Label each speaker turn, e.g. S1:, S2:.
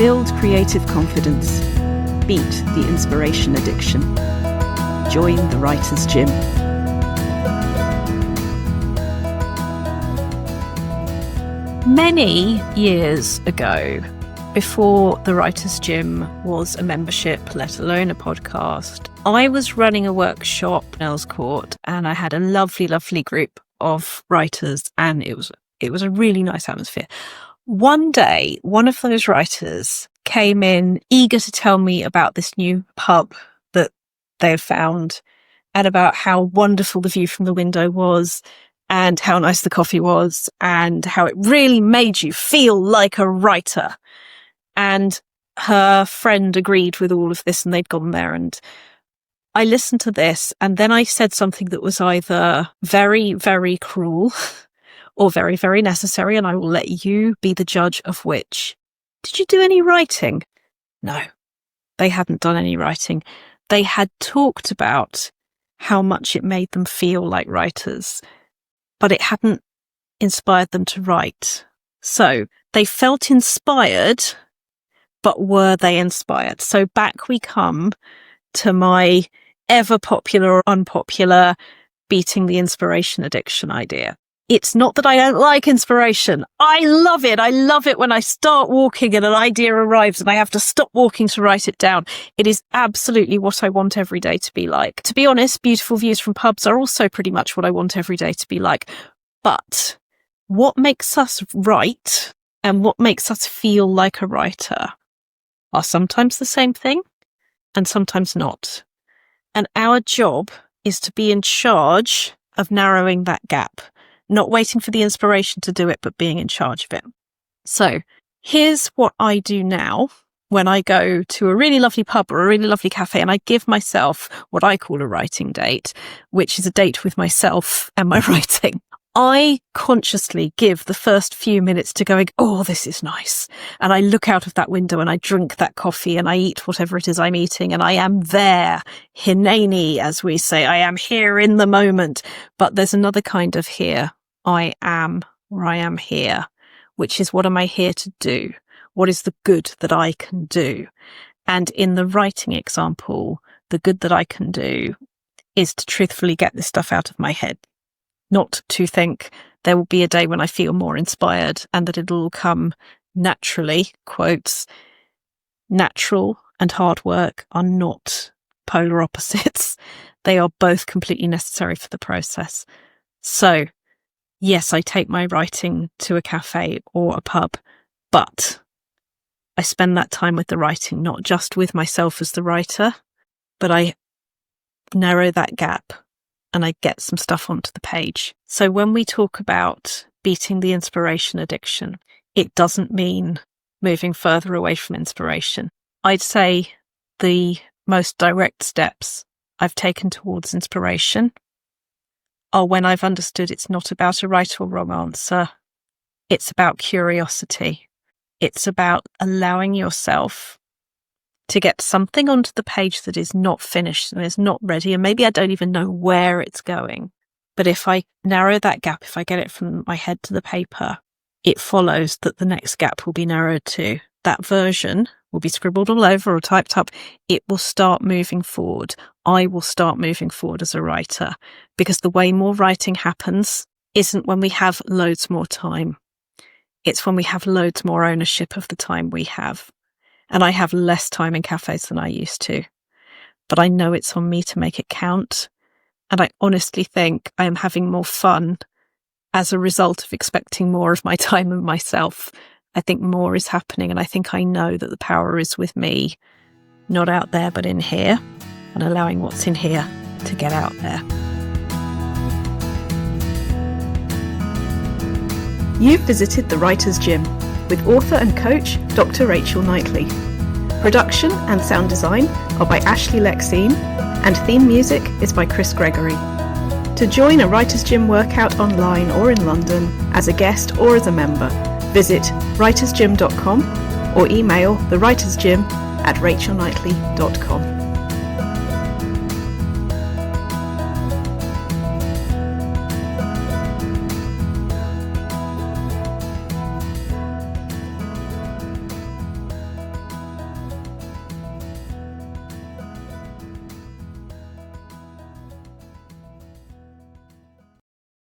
S1: Build creative confidence. Beat the inspiration addiction. Join the Writer's Gym.
S2: Many years ago, before the Writer's Gym was a membership, let alone a podcast, I was running a workshop in Earls Court, and I had a lovely, lovely group of writers, and it was a really nice atmosphere. One day, one of those writers came in eager to tell me about this new pub that they had found, and about how wonderful the view from the window was, and how nice the coffee was, and how it really made you feel like a writer. And her friend agreed with all of this, and they'd gone there, and I listened to this, and then I said something that was either very, very cruel or very, very necessary, and I will let you be the judge of which. Did you do any writing? No, they hadn't done any writing. They had talked about how much it made them feel like writers, but it hadn't inspired them to write. So they felt inspired, but were they inspired? So back we come to my ever popular or unpopular beating the inspiration addiction idea. It's not that I don't like inspiration. I love it. I love it when I start walking and an idea arrives and I have to stop walking to write it down. It is absolutely what I want every day to be like. To be honest, beautiful views from pubs are also pretty much what I want every day to be like. But what makes us write and what makes us feel like a writer are sometimes the same thing and sometimes not. And our job is to be in charge of narrowing that gap, not waiting for the inspiration to do it, but being in charge of it. So here's what I do now when I go to a really lovely pub or a really lovely cafe, and I give myself what I call a writing date, which is a date with myself and my writing. I consciously give the first few minutes to going, oh, this is nice. And I look out of that window and I drink that coffee and I eat whatever it is I'm eating. And I am there, hineni, as we say. I am here in the moment. But there's another kind of here. I am, or I am here, which is what am I here to do? What is the good that I can do? And in the writing example, the good that I can do is to truthfully get this stuff out of my head. Not to think there will be a day when I feel more inspired and that it'll all come naturally, quotes. Natural and hard work are not polar opposites. They are both completely necessary for the process. So, yes, I take my writing to a cafe or a pub, but I spend that time with the writing, not just with myself as the writer, but I narrow that gap and I get some stuff onto the page. So when we talk about beating the inspiration addiction, it doesn't mean moving further away from inspiration. I'd say the most direct steps I've taken towards inspiration are when I've understood it's not about a right or wrong answer. It's about curiosity. It's about allowing yourself to get something onto the page that is not finished and is not ready, and maybe I don't even know where it's going. But if I narrow that gap, if I get it from my head to the paper, it follows that the next gap will be narrowed too. That version will be scribbled all over or typed up. It will start moving forward. I will start moving forward as a writer, because the way more writing happens isn't when we have loads more time. It's when we have loads more ownership of the time we have. And I have less time in cafes than I used to. But I know it's on me to make it count. And I honestly think I am having more fun as a result of expecting more of my time and myself. I think more is happening, and I think I know that the power is with me, not out there, but in here, and allowing what's in here to get out there.
S1: You've visited the Writer's Gym with author and coach Dr Rachel Knightley. Production and sound design are by Ashley Lexine, and theme music is by Chris Gregory. To join a Writer's Gym workout online or in London, as a guest or as a member, visit writersgym.com or email thewritersgym@rachelknightley.com.